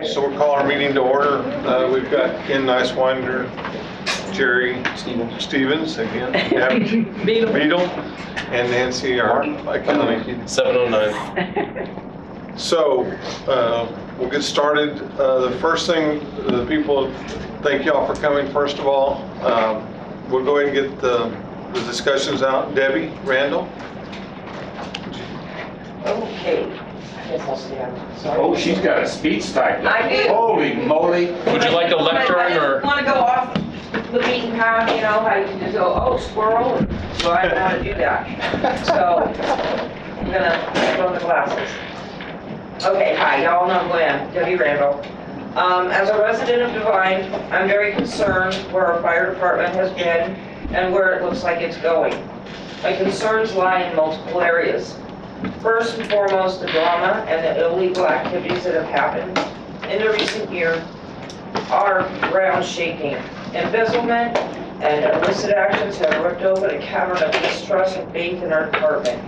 So we'll call our meeting to order. We've got Ken Nicewinder, Jerry Stevens again, Beadle, and Nancy, our accounting. 709. So we'll get started. The first thing, the people, thank y'all for coming first of all. We'll go ahead and get the discussions out. Debbie Randall. Okay. I guess I'll stand. Sorry. Oh, she's got a speech type. I do. Holy moly. Would you like a lectern or? I want to go off the beaten path, you know, how you can just go, oh, squirrel. So I don't want to do that. So I'm gonna put on the glasses. Okay, hi, y'all know who I am, Debbie Randall. As a resident of Devine, I'm very concerned where our fire department has been and where it looks like it's going. My concerns lie in multiple areas. First and foremost, the drama and the illegal activities that have happened in the recent year are ground shaking. Embezzlement and illicit actions have ripped open a cavern of distrust and faith in our department.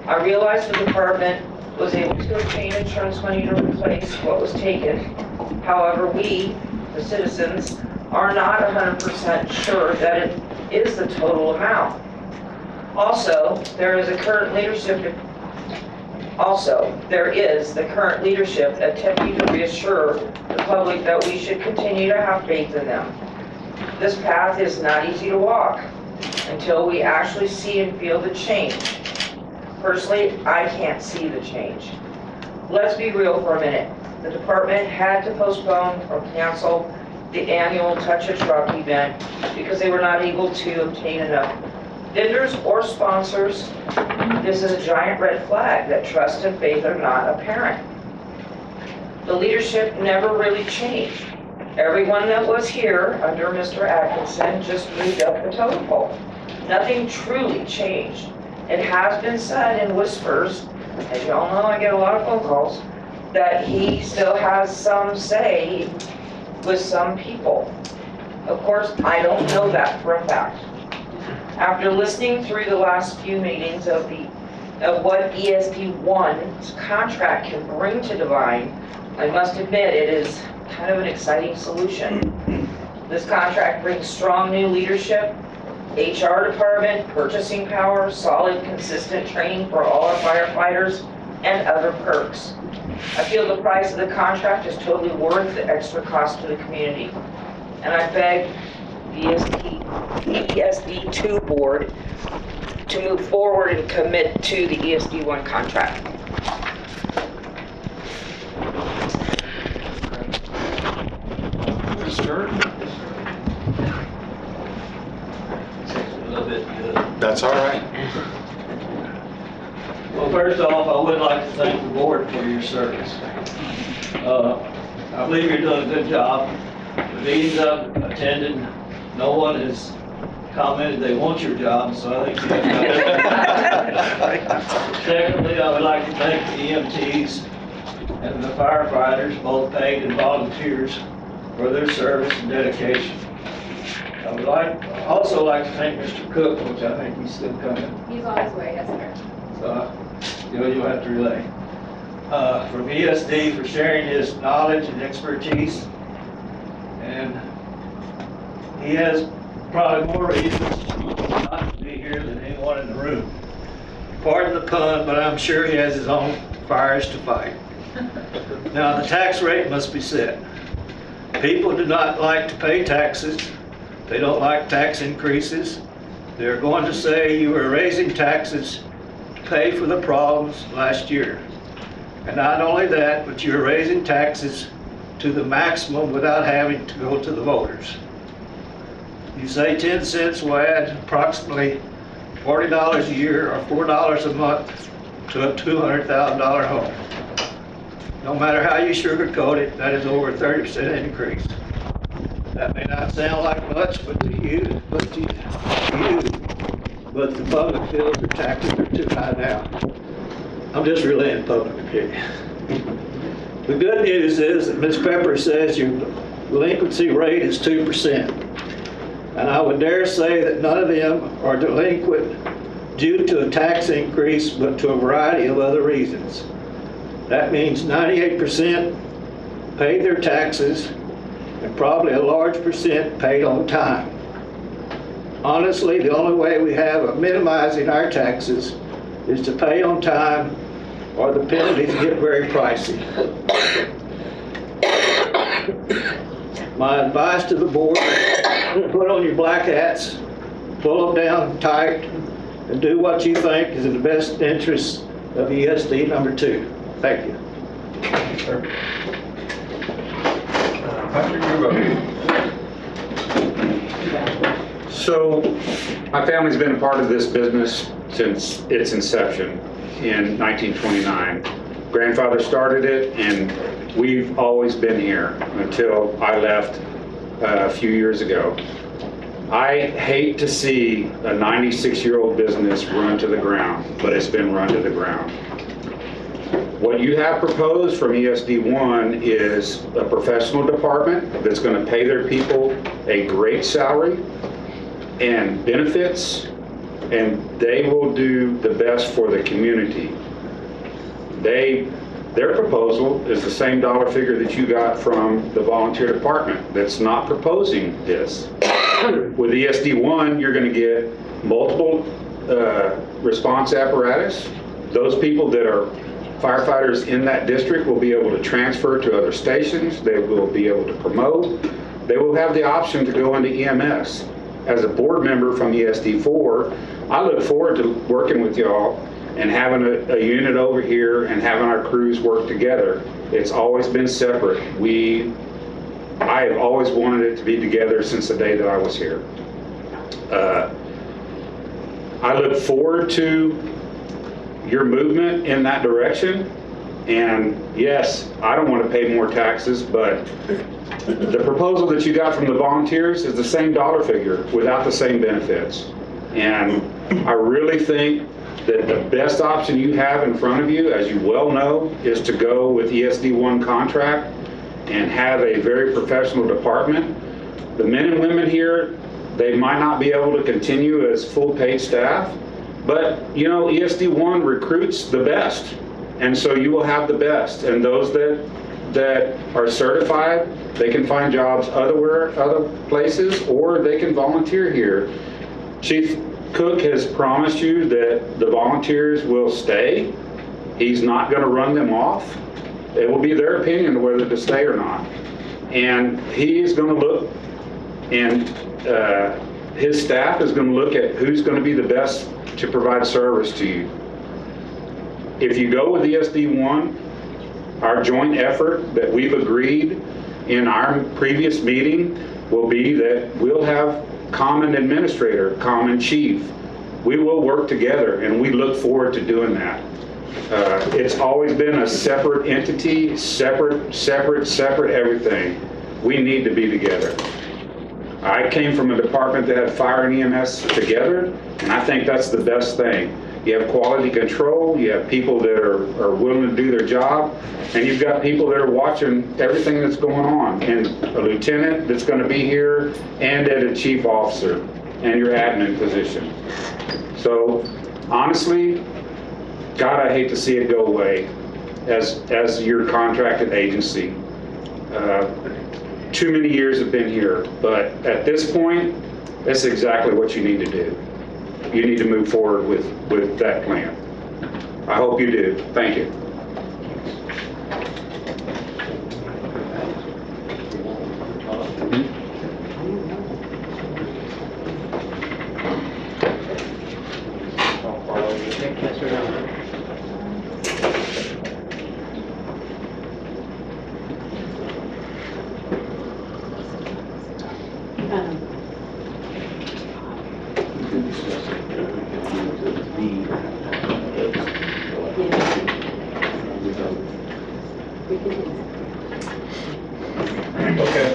I realize the department was able to obtain insurance money to replace what was taken. However, we, the citizens, are not 100% sure that it is the total amount. Also, there is the current leadership attempting to reassure the public that we should continue to have faith in them. This path is not easy to walk until we actually see and feel the change. Personally, I can't see the change. Let's be real for a minute. The department had to postpone or cancel the annual Touch a Truck event because they were not able to obtain enough vendors or sponsors. This is a giant red flag that trust and faith are not apparent. The leadership never really changed. Everyone that was here under Mr. Atkinson just moved up the totem pole. Nothing truly changed. It has been said in whispers, as y'all know I get a lot of phone calls, that he still has some say with some people. Of course, I don't know that for a fact. After listening through the last few meetings of what ESD-1's contract can bring to Devine, I must admit it is kind of an exciting solution. This contract brings strong new leadership, HR department, purchasing power, solid, consistent training for all our firefighters, and other perks. I feel the price of the contract is totally worth the extra cost to the community. And I beg the ESD2 board to move forward and commit to the ESD1 contract. That's all right. Well, first off, I would like to thank the board for your service. I believe you're doing a good job. The meetings I've attended, no one has commented they want your job, so I think you've done it. Secondly, I would like to thank the EMTs and the firefighters, both paid and volunteers, for their service and dedication. I would also like to thank Mr. Cook, which I think he's still coming. He's on his way, yes, sir. So, you'll have to relay. From ESD for sharing his knowledge and expertise. And he has probably more reasons not to be here than anyone in the room. Pardon the pun, but I'm sure he has his own fires to fight. Now, the tax rate must be set. People do not like to pay taxes. They don't like tax increases. They're going to say you were raising taxes to pay for the problems last year. And not only that, but you're raising taxes to the maximum without having to go to the voters. You say 10 cents will add approximately $40 a year or $4 a month to a $200,000 home. No matter how you sugarcoat it, that is over a 30% increase. That may not sound like much, but to you, but the public feels their taxes are too high now. I'm just relaying public opinion. The good news is that Ms. Pepper says your delinquency rate is 2%. And I would dare say that none of them are delinquent due to a tax increase, but to a variety of other reasons. That means 98% pay their taxes, and probably a large percent paid on time. Honestly, the only way we have of minimizing our taxes is to pay on time, or the penalties get very pricey. My advice to the board, put on your black hats, pull them down tight, and do what you think is in the best interest of ESD number 2. Thank you. Patrick, you vote. So, my family's been a part of this business since its inception in 1929. Grandfather started it, and we've always been here until I left a few years ago. I hate to see a 96-year-old business run to the ground, but it's been run to the ground. What you have proposed from ESD1 is a professional department that's going to pay their people a great salary and benefits, and they will do the best for the community. Their proposal is the same dollar figure that you got from the volunteer department that's not proposing this. With ESD1, you're going to get multiple response apparatus. Those people that are firefighters in that district will be able to transfer to other stations. They will be able to promote. They will have the option to go into EMS. As a board member from ESD4, I look forward to working with y'all and having a unit over here and having our crews work together. It's always been separate. I have always wanted it to be together since the day that I was here. I look forward to your movement in that direction. And yes, I don't want to pay more taxes, but the proposal that you got from the volunteers is the same dollar figure without the same benefits. And I really think that the best option you have in front of you, as you well know, is to go with ESD1 contract and have a very professional department. The men and women here, they might not be able to continue as full paid staff, but you know, ESD1 recruits the best. And so you will have the best. And those that are certified, they can find jobs other places, or they can volunteer here. Chief Cook has promised you that the volunteers will stay. He's not going to run them off. It will be their opinion whether to stay or not. And he is going to look, and his staff is going to look at who's going to be the best to provide service to you. If you go with ESD1, our joint effort that we've agreed in our previous meeting will be that we'll have common administrator, common chief. We will work together, and we look forward to doing that. It's always been a separate entity, separate everything. We need to be together. I came from a department that had fire and EMS together, and I think that's the best thing. You have quality control, you have people that are willing to do their job, and you've got people that are watching everything that's going on, and a lieutenant that's going to be here, and at a chief officer, and your admin position. So honestly, God, I hate to see it go away as your contracted agency. Too many years have been here, but at this point, that's exactly what you need to do. You need to move forward with that plan. I hope you do. Thank you. Okay.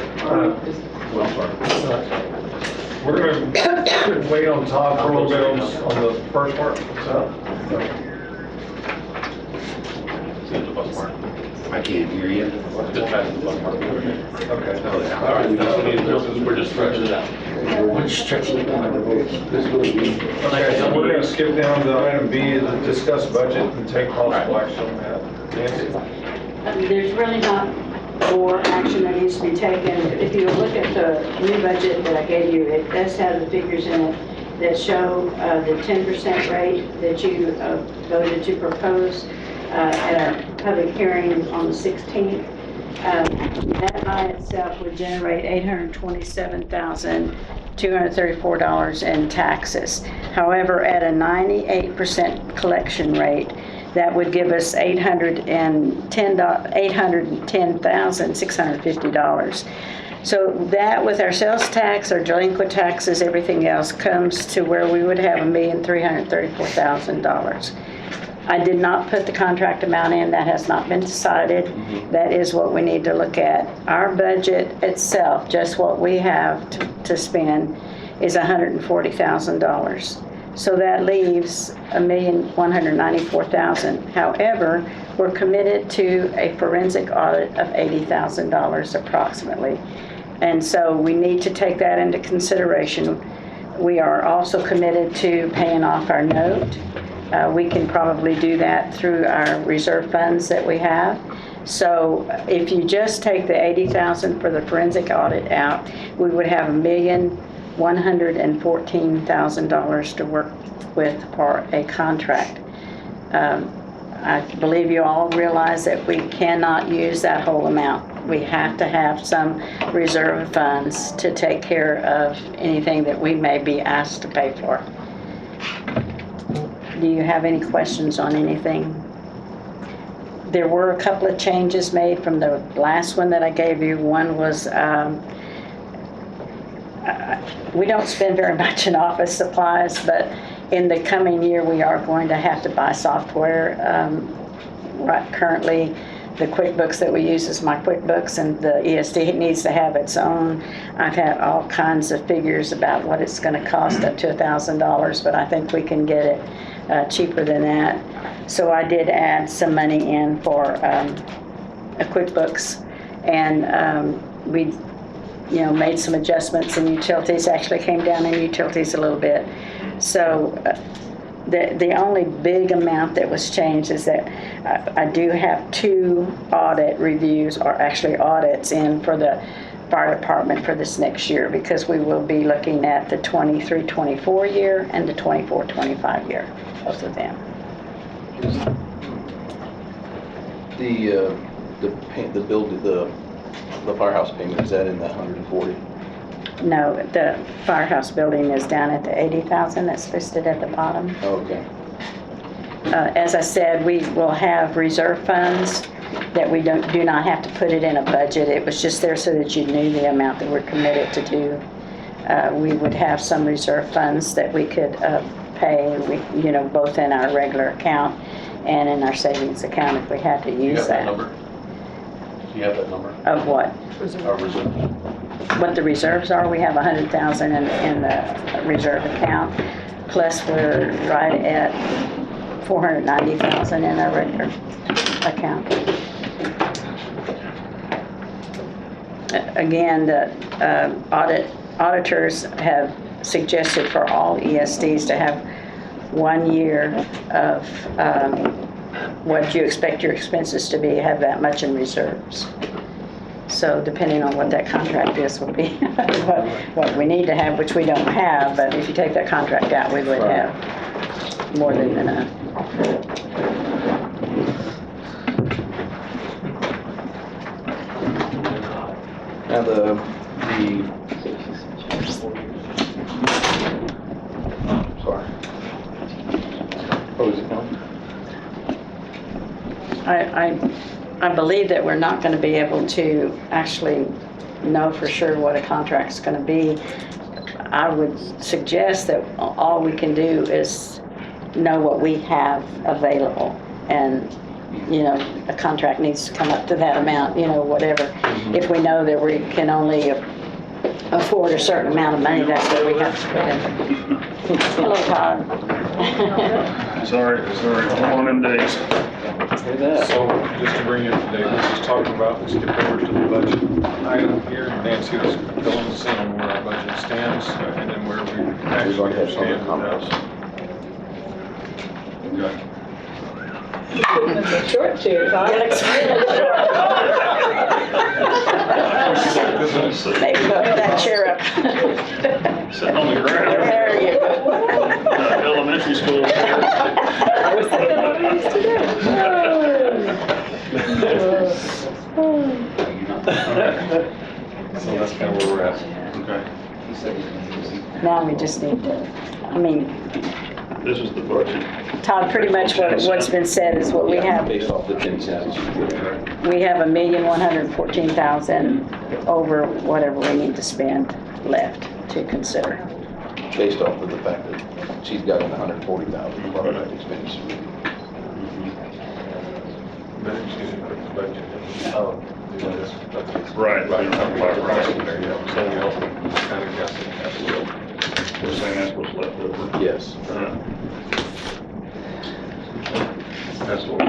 We're going to wait on Todd for a little bit on the first part. I can't hear you. Okay. All right. We're just stretching it out. We're stretching it out. Okay, so we're going to skip down to item B, to discuss budget and take possible action on that. Nancy? There's really not or action that needs to be taken. If you look at the new budget that I gave you, it does have the figures in it that show the 10% rate that you voted to propose at our public hearing on the 16th. That by itself would generate $827,234 in taxes. However, at a 98% collection rate, that would give us $810,650. So that, with our sales tax, our delinquent taxes, everything else, comes to where we would have $1,334,000. I did not put the contract amount in. That has not been decided. That is what we need to look at. Our budget itself, just what we have to spend, is $140,000. So that leaves $1,194,000. However, we're committed to a forensic audit of $80,000 approximately. And so we need to take that into consideration. We are also committed to paying off our note. We can probably do that through our reserve funds that we have. So if you just take the $80,000 for the forensic audit out, we would have $1,114,000 to work with for a contract. I believe you all realize that we cannot use that whole amount. We have to have some reserve funds to take care of anything that we may be asked to pay for. Do you have any questions on anything? There were a couple of changes made from the last one that I gave you. One was we don't spend very much in office supplies, but in the coming year we are going to have to buy software. Currently, the QuickBooks that we use is my QuickBooks, and the ESD needs to have its own. I've had all kinds of figures about what it's going to cost, up to $1,000, but I think we can get it cheaper than that. So I did add some money in for a QuickBooks, and we made some adjustments in utilities. Actually came down in utilities a little bit. So the only big amount that was changed is that I do have 2 audit reviews, or actually audits, in for the fire department for this next year, because we will be looking at the 23-24 year and the 24-25 year, both of them. The firehouse payment, is that in that 140? No, the firehouse building is down at the 80,000 that's listed at the bottom. Oh, okay. As I said, we will have reserve funds that we do not have to put it in a budget. It was just there so that you knew the amount that we're committed to do. We would have some reserve funds that we could pay, both in our regular account and in our savings account if we had to use that. Do you have that number? Of what? Our reserve. What the reserves are? We have 100,000 in the reserve account, plus we're right at 490,000 in our regular account. Again, the auditors have suggested for all ESDs to have 1 year of what you expect your expenses to be, have that much in reserves. So depending on what that contract is will be what we need to have, which we don't have, but if you take that contract out, we would have more than enough. Now sorry. What was it called? I believe that we're not going to be able to actually know for sure what a contract's going to be. I would suggest that all we can do is know what we have available, and a contract needs to come up to that amount, whatever. If we know that we can only afford a certain amount of money, that's what we have to put in. Hello, Todd. Sorry, I'm on them days. Hear that? So, just to bring you up to date, let's just talk about, let's skip over to the budget item here. Nancy was filling us in on where our budget stands, and then where we actually had some stand comments. Okay. Short too, huh? Maybe move that chair up. Sitting on the ground. There you go. Elementary school chair. I was thinking what I used to do. So that's kind of where we're at. Okay, Now we just need to, I mean, this is the budget. Todd, pretty much what's been said is what we have. Based off the 10 cents. We have $1,114,000 over whatever we need to spend left to consider. Based off of the fact that she's got 140,000 of our expense. But it's usually put the budget in. Right. Right. Right. So we also kind of guess it. We're saying that's what's left over. Yes. That's what we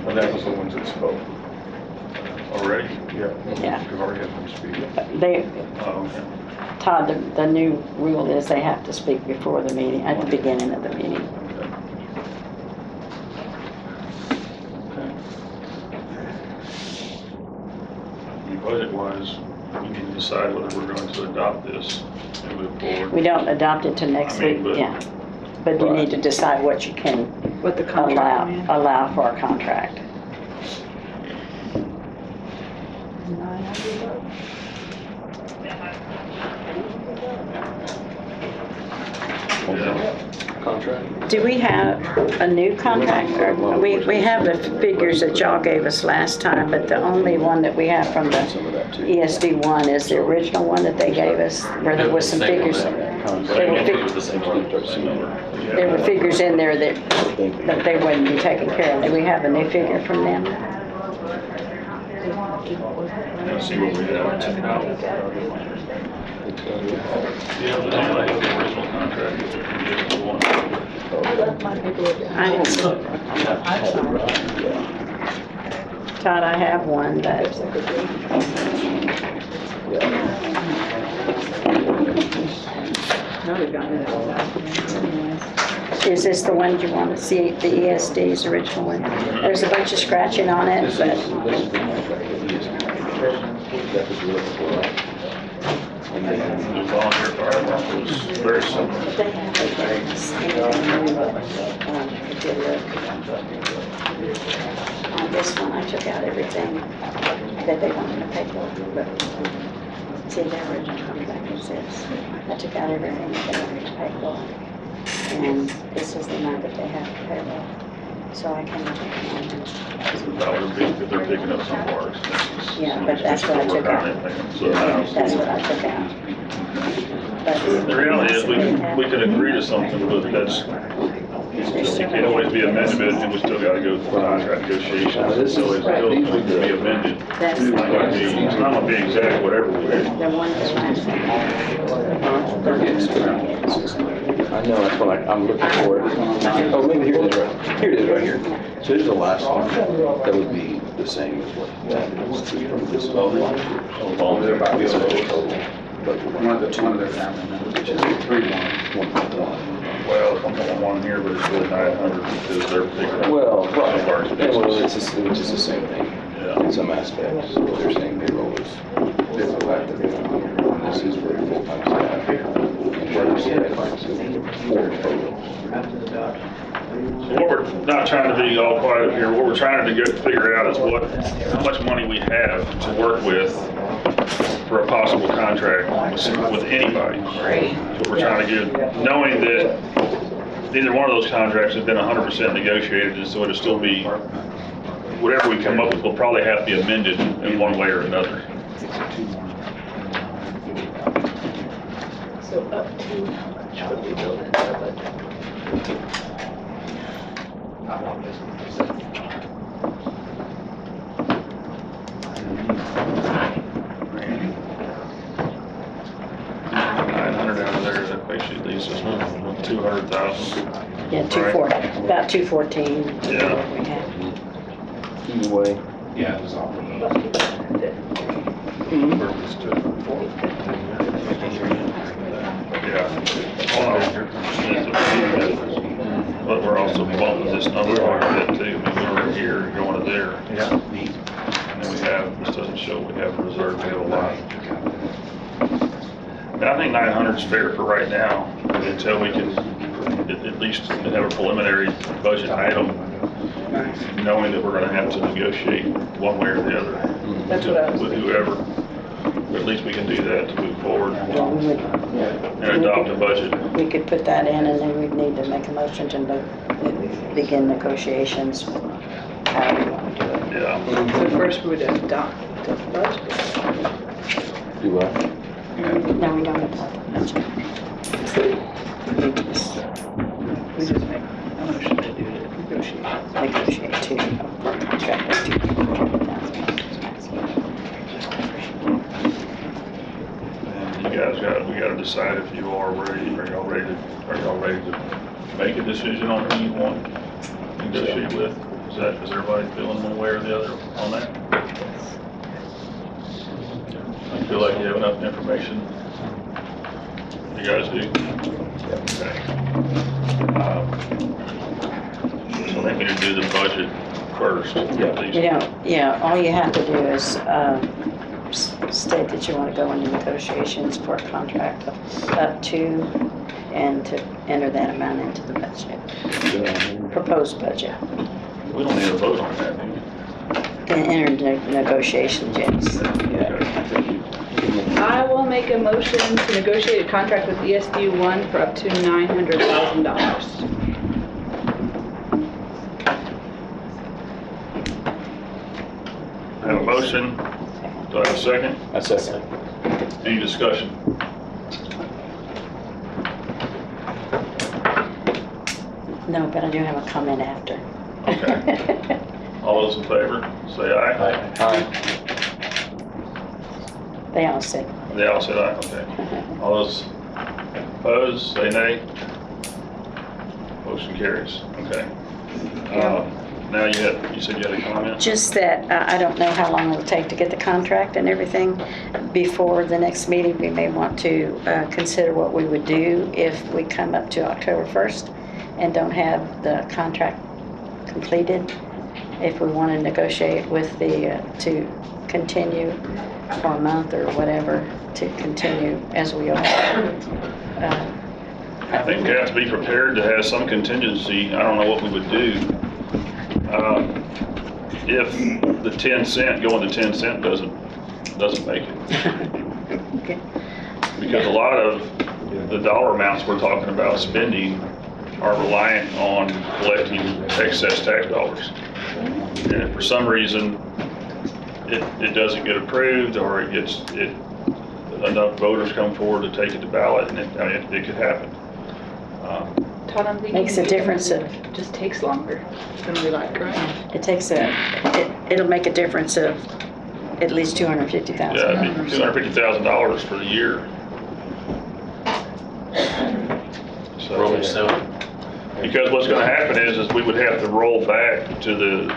And that was the ones that spoke. Already? Yeah. Yeah. We've already had them speak. Oh, okay. Todd, the new rule is they have to speak before the meeting, at the beginning of the meeting. Budget-wise, we need to decide whether we're going to adopt this and move forward. We don't adopt it till next I mean, week, but- yeah. But you need to decide what you can What the contract means. allow for a contract. Contract? Do we have a new contract? Or we have the figures that y'all gave us last time, but the only one that we have from the Some of that too. ESD one is the original one that they gave us, where there was some figures. There were figures in there that they wouldn't be taken care of. Do we have a new figure from them? Let's see what we have. Yeah, the original contract. I didn't see it. Todd, I have one, but is this the one you want to see, the ESD's original one? There's a bunch of scratching on it, but This is the That's what you're looking for, right? And The then, volunteer fire marshal was very similar. they have it. On this one, I took out everything that they wanted to pay for, but see, their original contract is this. I took out everything that they wanted to pay for. And this is the amount that they have to pay for. So I can. That would be, if they're picking up some of our expenses. Yeah, but that's what I took out. So now, That's what I took out. But the reality is, we could agree to something, but that's, it can always be amended, and we still gotta go through contract negotiations, so it's still going to be amended. That's It's not gonna be, it's not gonna be exact, whatever we do. the one that last I know, that's what I'm looking for. Oh, maybe here it is right, here it is right here. So here's the last one, that would be the same as what that is from this volunteer. One of their family members, which is 3-1. 1.1. Well, I'm on one here, but it's really 900 because they're picking up. Well, some of our right, yeah, well, expenses. which is the same thing Yeah. in some aspects. They're saying payroll is different, and this is for full-time staff. Insurance, for total. So what we're not trying to be all quiet here, what we're trying to figure out is how much money we have to work with for a possible contract with anybody. Right. So we're trying to get, knowing that neither one of those contracts has been 100% negotiated, and so it'll still be, whatever we come up with will probably have to be amended in one way or another. So up to how much would we build into our budget? $900 out of there, that basically leaves us with 200,000. Yeah, 240, about 214. Yeah. We have. Either way, Yeah, it was all. Yeah. But we're also bumping this number quite a bit too. I mean, we were here, going to there. Yeah. And then we have, this doesn't show we have a reserve, we have a lot. And I think 900 is fair for right now, until we can at least have a preliminary budget item, knowing that we're gonna have to negotiate one way or the other That's what I was with thinking. whoever. But at least we can do that to move forward Yeah, we would, and adopt a budget. we could put that in, and then we'd need to make a motion to begin negotiations, however you want to do it. Yeah. So first we would adopt the budget. Do what? No, we don't adopt the budget. We just make a motion to do the negotiations. Negotiate to contract with And you guys we gotta decide if you are ready, are y'all ready to make a decision on who you want to negotiate with? Is everybody feeling one way or the other on that? I feel like you have enough information? You guys do? Okay. So I think we need to do the budget first, at least. You know, yeah, all you have to do is state that you want to go into negotiations for a contract up to, and to enter that amount into the budget, proposed budget. We don't need a vote on that, do we? And enter into negotiations, yes. I will make a motion to negotiate a contract with ESD 1 for up to $900,000. I have a motion. Do I have a second? I second. Any discussion? No, but I do have a comment after. Okay. All those in favor, say aye. Aye. They all said. They all said aye, okay. All those opposed, say nay. Motion carries, okay. Now you said you had a comment? Just that, I don't know how long it'll take to get the contract and everything. Before the next meeting, we may want to consider what we would do if we come up to October 1st and don't have the contract completed. If we want to negotiate with the, to continue for a month or whatever, to continue as we are. I think we have to be prepared to have some contingency. I don't know what we would do. If the 10 cent, going to 10 cent doesn't make it. Okay. Because a lot of the dollar amounts we're talking about spending are reliant on collecting excess tax dollars. And if for some reason it doesn't get approved, or enough voters come forward to take it to ballot, and it could happen. Todd, I'm thinking Makes a difference of, it just takes longer than we like, right? it takes it'll make a difference of at least $250,000. Yeah, it'd be $250,000 for the year. Rolling So, stone. because what's gonna happen is we would have to roll back to the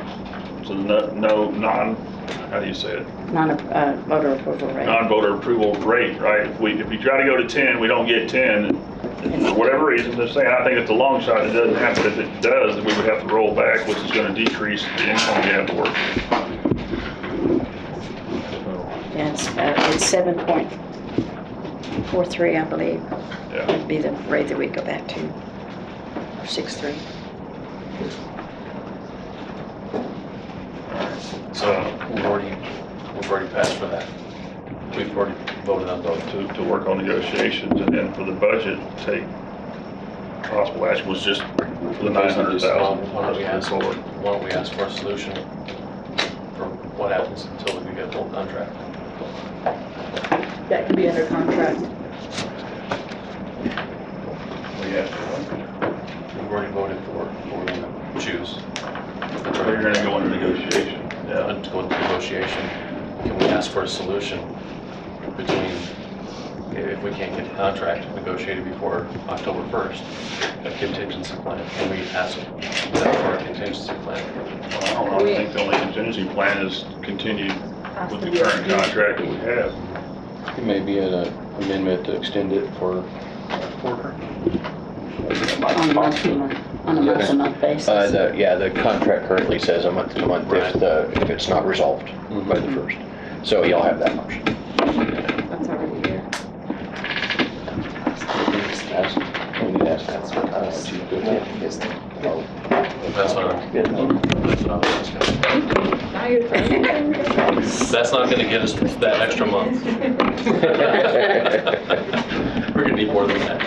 how do you say it? Non-voter approval rate. Non-voter approval rate, right? If we try to go to 10, we don't get 10, for whatever reason, they're saying, I think it's a long shot, it doesn't happen. If it does, then we would have to roll back, which is gonna decrease the income we have to work. Yeah, it's 7.43, I believe, Yeah. would be the rate that we'd go back to, or 6.3. So we've already passed for that. We've already voted on those. To work on negotiations, and then for the budget, take possible action was just for the 900,000. Why don't we ask for a solution for what happens until we get a full contract? That can be under contract. We've already voted for what we're going to choose. So you're gonna go into negotiation. Yeah. To go into negotiation, can we ask for a solution between, if we can't get the contract negotiated before October 1st, a contingency plan? Can we ask that for a contingency plan? Well, I don't know, I think the only contingency plan is continue with the current contract that we have. It may be an amendment to extend it for a quarter. On month to month. On a month-to-month basis. Yeah, the contract currently says a month to month if it's not resolved by the 1st. So y'all have that option. That's already here. We need to ask that. Chief, go ahead. That's what I'm asking. Now you're throwing That's not gonna get us that extra month. We're gonna need more than that.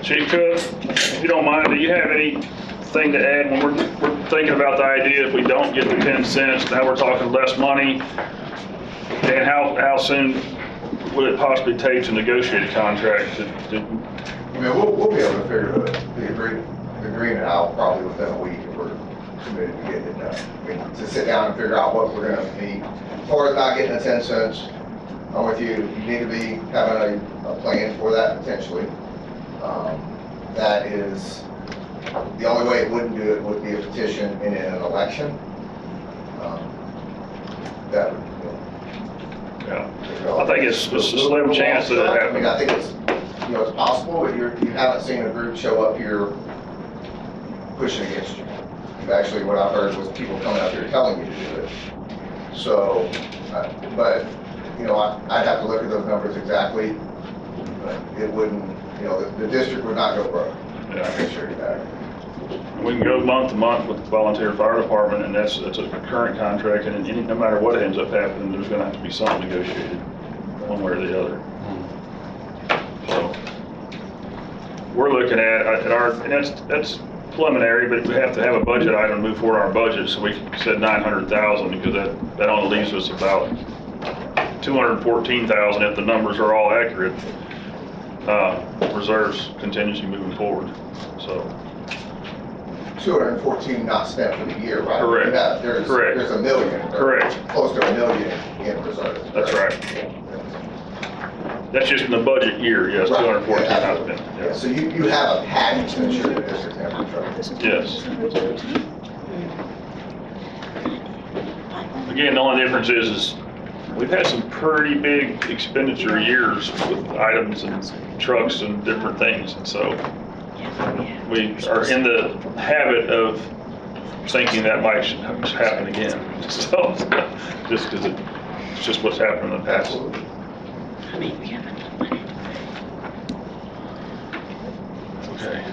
Chief Cook, if you don't mind, do you have anything to add when we're thinking about the idea if we don't get the 10 cents, now we're talking less money? And how soon would it possibly take to negotiate a contract to I mean, we'll be able to figure the agreement out probably within a week if we're committed to getting it done. I mean, to sit down and figure out what we're gonna need. As far as not getting the 10 cents, I'm with you, you need to be having a plan for that potentially. That is, the only way it wouldn't do it would be a petition in an election. That would, Yeah, I think it's a slim chance that it I mean, happens. I think it's, it's possible, but you haven't seen a group show up here pushing against you. Actually, what I've heard was people coming up here telling you to do it. So, but, I'd have to look at those numbers exactly, but it wouldn't, the district would not go broke. I can assure you that. We can go month to month with the volunteer fire department, and that's a current contract, and no matter what ends up happening, there's gonna have to be something negotiated, one way or the other. So, we're looking at and that's preliminary, but we have to have a budget item to move forward our budget, so we said 900,000, because that only leaves us about 214,000 if the numbers are all accurate, reserves contingency moving forward, so. 214 not spent for the year, right? Correct. Yeah, there's Correct. $1 million. Correct. Close to $1 million in reserves. That's right. That's just in the budget year, yes, Right. 214 Yeah, has been, Yeah, so you have a package to ensure the district never in trouble. yes. Again, the only difference is we've had some pretty big expenditure years with items and trucks and different things, and so we are in the habit of thinking that might happen again. So, just because it's just what's happened in the past. Absolutely. I mean, we haven't done money. Okay.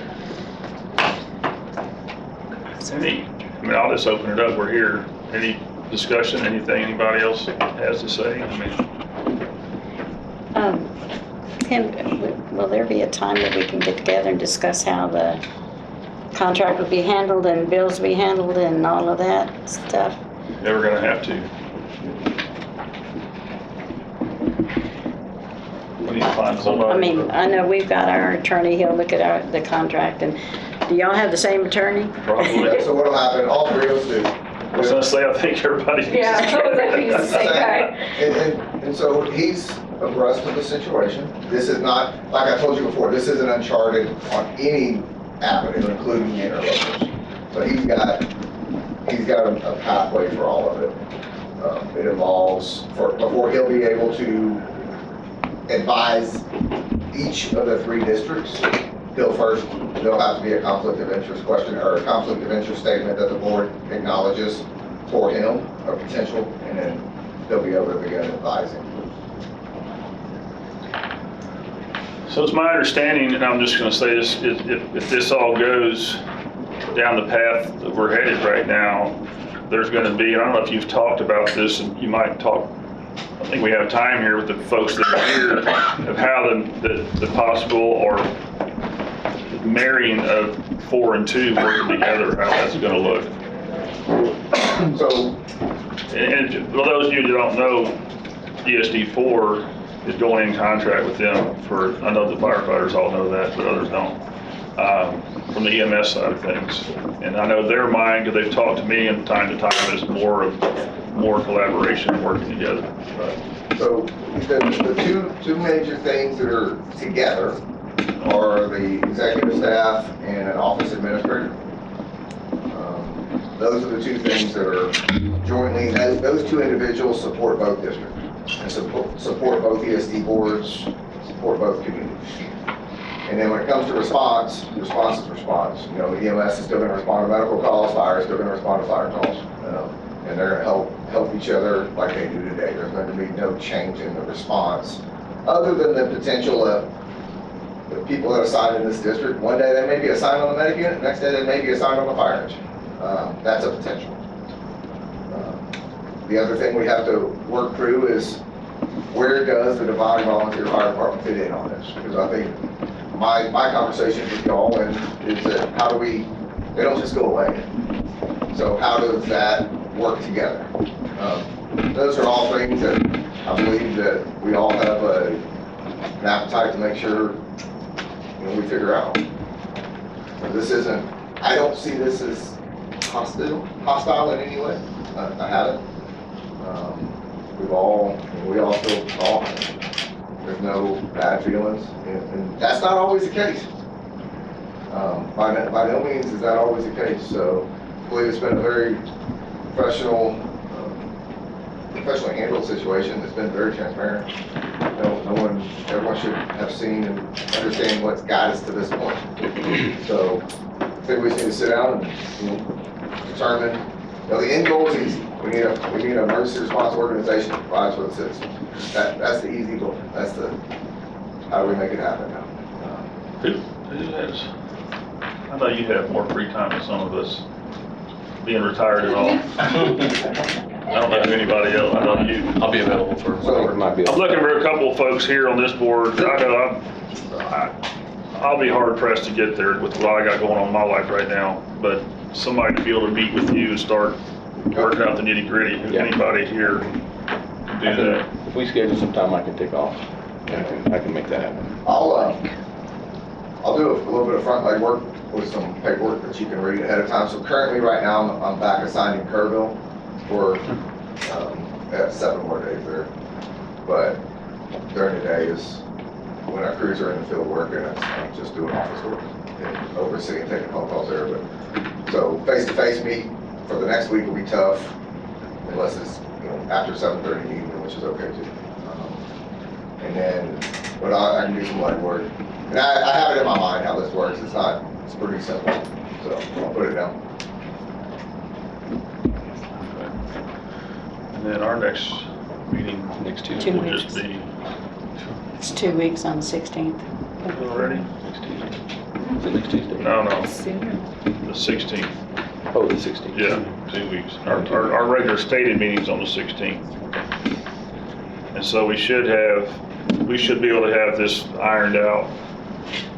I'll just open it up. We're here. Any discussion, anything anybody else has to say? Will there be a time that we can get together and discuss how the contract will be handled and bills will be handled and all of that stuff? Never gonna have to. We need to find somebody. I mean, I know we've got our attorney, he'll look at the contract, and do y'all have the same attorney? Probably. So what'll happen, all three of us do. I was gonna say, I think everybody. Yeah, I was actually gonna say that. And so he's abreast of the situation. This is not, like I told you before, this isn't uncharted on any avenue, including the interlopers. So he's got a pathway for all of it. It involves, before he'll be able to advise each of the three districts, there'll have to be a conflict of interest question or a conflict of interest statement that the board acknowledges for him, a potential, and then they'll be able to begin advising. So it's my understanding, and I'm just gonna say this, if this all goes down the path that we're headed right now, there's gonna be, and I don't know if you've talked about this, and you might talk, I think we have time here with the folks that are here, of how the possible or marrying of 4 and 2 working together, how that's gonna look. So, And for those of you that don't know, ESD 4 is going in contract with them for, I know the firefighters all know that, but others don't, from the EMS side of things. And I know their mind, because they've talked to me and time to time, is more collaboration and working together. so the two major things that are together are the executive staff and an office administrator. Those are the two things that are jointly, those two individuals support both districts and support both ESD boards, support both communities. And then when it comes to response is response. You know, EMS is still gonna respond to medical calls, fire is still gonna respond to fire calls. And they're gonna help each other like they do today. There's going to be no change in the response, other than the potential of the people that are assigned in this district. One day they may be assigned on the medic unit, next day they may be assigned on the fire engine. That's a potential. The other thing we have to work through is where does the Devine Volunteer Fire Department fit in on this? Because I think my conversation with y'all is that how do we, they don't just go away. So how does that work together? Those are all things that I believe that we all have an appetite to make sure, you know, we figure out. So this isn't, I don't see this as hostile in any way. I haven't. We all still talk. There's no bad feelings, and that's not always the case. By no means is that always the case. So I believe it's been a very professionally handled situation. It's been very transparent. Everyone should have seen and understand what's got us to this point. So I think we just need to sit down and, you know, determine. You know, the end goal is easy. We need an emergency response organization that provides for the citizens. That's the easy goal. That's the, how do we make it happen now? Who has, I know you have more free time than some of us, being retired and all. I don't know anybody else, I know you. I'll be available for whatever. Might be. I'm looking for a couple of folks here on this board. I know I'll be hard pressed to get there with what I got going on in my life right now, but somebody to be able to meet with you and start working out the nitty gritty. If Yeah. anybody here can do that. If we schedule some time, I can take off. I can make that happen. I'll do a little bit of front leg work with some paperwork that you can read ahead of time. So currently, right now, I'm back assigned in Kerrville for have 7 more days there. But during the day is when our crews are in the field working, I'm just doing office work and overseeing, taking phone calls there. But so face-to-face meet for the next week will be tough, unless it's, you know, after 7:30 in the evening, which is okay too. And then, but I can do some light work. And I have it in my mind how this works. It's pretty simple. So I'll put it down. And then our next meeting Next Two Tuesday. will just weeks. be It's 2 weeks on the 16th. already? Next Tuesday. Is it next Tuesday? No, Sooner. the 16th. Oh, the 16th. Yeah, 2 weeks. Our regular stated meeting's on the 16th. And so we should be able to have this ironed out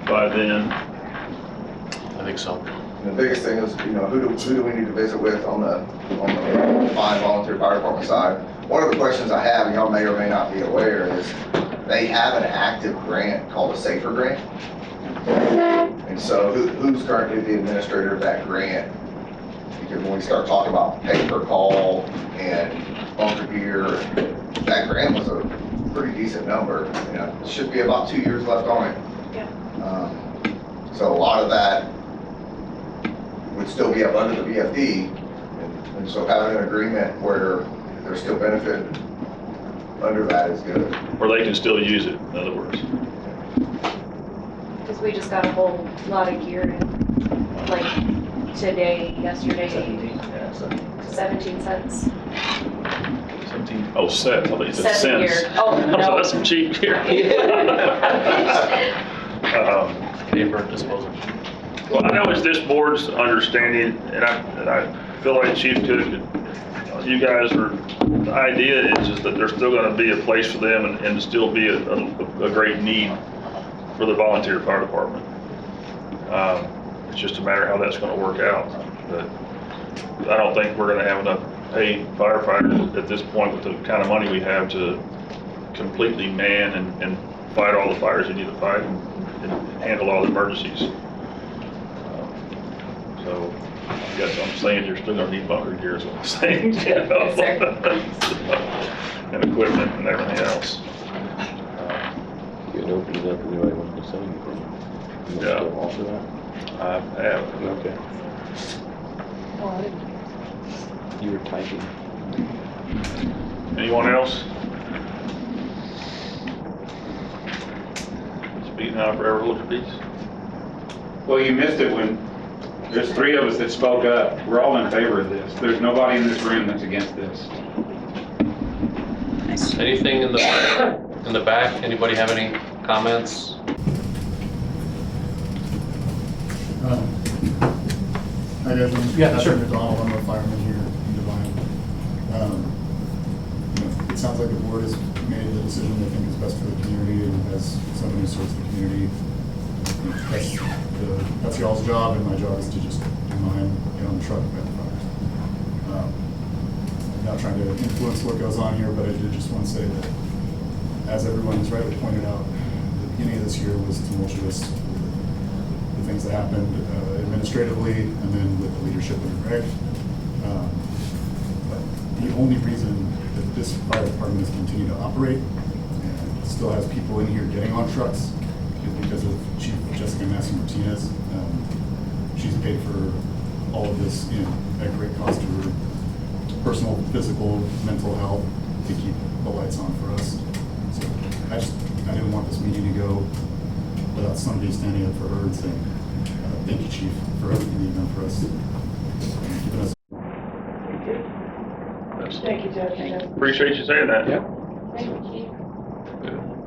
by then. I think so. And the biggest thing is, you know, who do we need to visit with on the Devine Volunteer Fire Department side? One of the questions I have, and y'all may or may not be aware, is they have an active grant called a SAFER grant. And so who's currently the administrator of that grant? Because when we start talking about pay per call and bunker gear, that grant was a pretty decent number. You know, it should be about 2 years left on it. Yeah. So a lot of that would still be up under the VFD. And so having an agreement where there's still benefit under that is good. Or they can still use it, in other words. Because we just got a whole lot of gear in, like yesterday, 17 cents. 17, oh, Sept, I thought you said 7 cents. year. Oh, I was like, no. that's some cheap gear. Paper disposal. Well, I know it's this board's understanding, and I feel like Chief could, you guys are, the idea is just that there's still gonna be a place for them and still be a great need for the volunteer fire department. It's just a matter of how that's gonna work out. But I don't think we're gonna have enough paid firefighters at this point with the kind of money we have to completely man and fight all the fires you need to fight and handle all the emergencies. So I guess I'm saying you're still gonna need bunker gear is what I'm saying. You know? And equipment and everything else. You had opened it up, anybody wanted to say anything? You Yeah. still offer that? I have. Okay. You were typing. Anyone else? Speak now, forever hold your peace. Well, you missed it when there's 3 of us that spoke up. We're all in favor of this. There's nobody in this room that's against this. Anything in the back? Anybody have any comments? Hi guys, I'm Patrick McDonald, I'm a fireman here in Devine. It sounds like the board has made the decision they think is best for the community, and as someone who serves the community, that's y'all's job, and my job is to just do mine, get on the truck, fight the fires. I'm not trying to influence what goes on here, but I did just want to say that, as everyone has rightly pointed out, the beginning of this year was tumultuous. The things that happened administratively, and then with the leadership of Greg. But the only reason that this fire department has continued to operate and still has people in here getting on trucks is because of Chief Jessica Massey-Martinez. She's paid for all of this at great cost to her personal, physical, mental health to keep the lights on for us. So I didn't want this meeting to go without somebody standing up for her and saying, thank you, Chief, for everything you've done for us. Keeping us. Thank you, Judge. Appreciate you saying that. Thank you.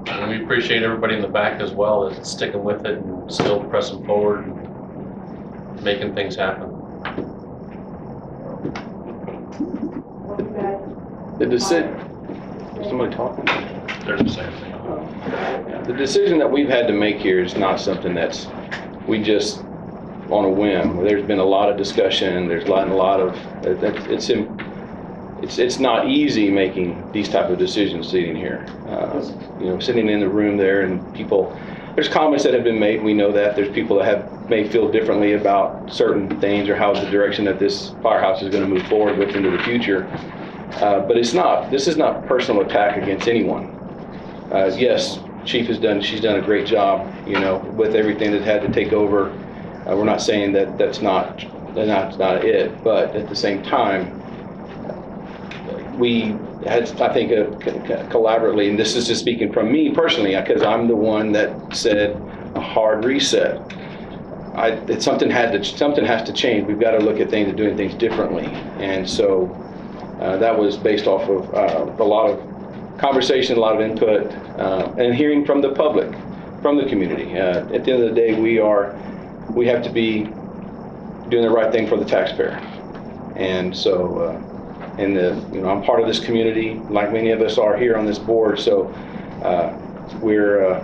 And we appreciate everybody in the back as well as sticking with it and still pressing forward and making things happen. The decision, somebody talking? There's the same thing. The decision that we've had to make here is not something that's, we just, on a whim. There's been a lot of discussion, there's a lot of, it's not easy making these type of decisions sitting here. Sitting in the room there and people, there's comments that have been made, we know that. There's people that may feel differently about certain things or how the direction that this firehouse is going to move forward with into the future. But this is not a personal attack against anyone. Yes, Chief she's done a great job, with everything that had to take over. We're not saying that that's not it, but at the same time, we had, I think, collaboratively, and this is just speaking from me personally, because I'm the one that said a hard reset. Something has to change. We've got to look at things and doing things differently, and so that was based off of a lot of conversation, a lot of input, and hearing from the public, from the community. At the end of the day, we have to be doing the right thing for the taxpayer, and so. I'm part of this community, like many of us are here on this board. So we're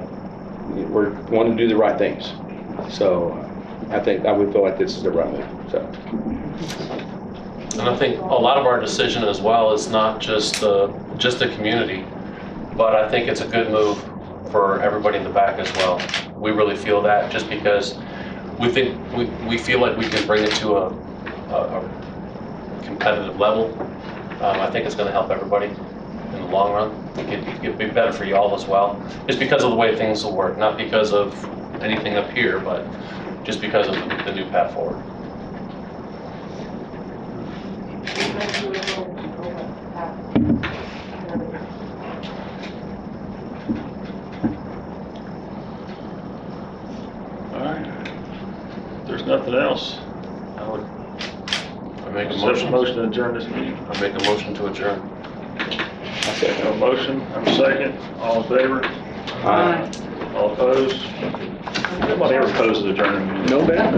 wanting to do the right things. So I would feel like this is the right move. So. And I think a lot of our decision as well is not just the community, but I think it's a good move for everybody in the back as well. We really feel that just because we feel like we can bring it to a competitive level. I think it's going to help everybody in the long run. It'd be better for you all as well, just because of the way things will work, not because of anything up here, but just because of the new path forward. All right. If there's nothing else, I make a motion to adjourn this meeting. I make a motion to adjourn. I have a motion, I have a second. All in favor? Aye. All opposed? Nobody ever opposes adjourning. No bad.